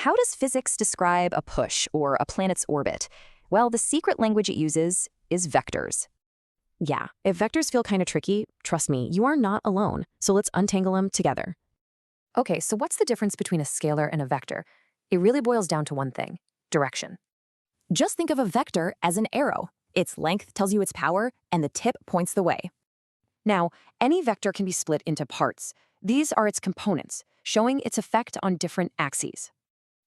how does physics describe a push or a planet's orbit? Well, the secret language it uses is vectors. Yeah, if vectors feel kind of tricky, trust me, you are not alone. So let's untangle them together. Okay, so what's the difference between a scalar and a vector? It really boils down to one thing: direction. Just think of a vector as an arrow. Its length tells you its power, and the tip points the way. Now, any vector can be split into parts. These are its components, showing its effect on different axes.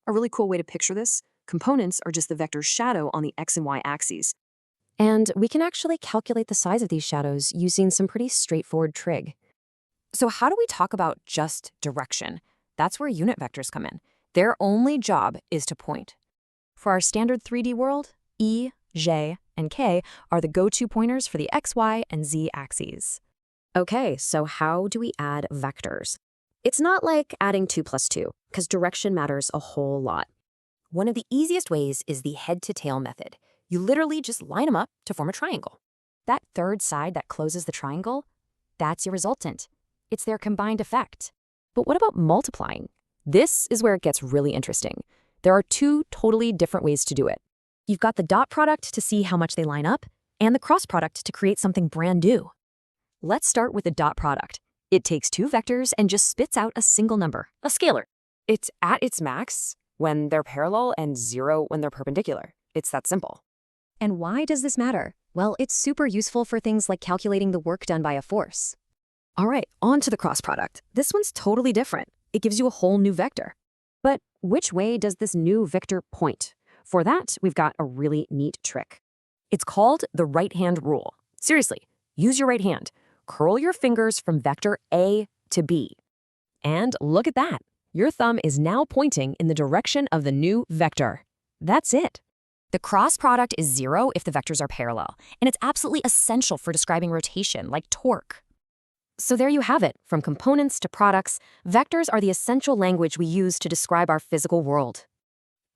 A really cool way to picture this: components are just the vector's shadow on the x and y axes. And we can actually calculate the size of these shadows using some pretty straightforward trig. So how do we talk about just direction? That's where unit vectors come in. Their only job is to point. For our standard 3D world, E, J, and K are the go-to pointers for the X, Y, and Z axes. Okay, so how do we add vectors? It's not like adding 2 plus 2, because direction matters a whole lot. One of the easiest ways is the head-to-tail method. You literally just line them up to form a triangle. That third side that closes the triangle, that's your resultant. It's their combined effect. But what about multiplying? This is where it gets really interesting. There are 2 totally different ways to do it. You've got the dot product to see how much they line up, and the cross product to create something brand new. Let's start with the dot product. It takes 2 vectors and just spits out a single number, a scalar. It's at its max when they're parallel and 0 when they're perpendicular. It's that simple. And why does this matter? Well, it's super useful for things like calculating the work done by a force. All right, on to the cross product. This one's totally different. It gives you a whole new vector. But which way does this new vector point? For that, we've got a really neat trick. It's called the right-hand rule. Seriously, use your right hand. Curl your fingers from vector A to B. And look at that. Your thumb is now pointing in the direction of the new vector. That's it. The cross product is 0 if the vectors are parallel, and it's absolutely essential for describing rotation, like torque. So there you have it. From components to products, vectors are the essential language we use to describe our physical world.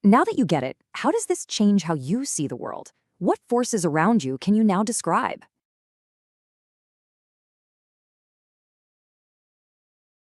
Now that you get it, how does this change how you see the world? What forces around you can you now describe?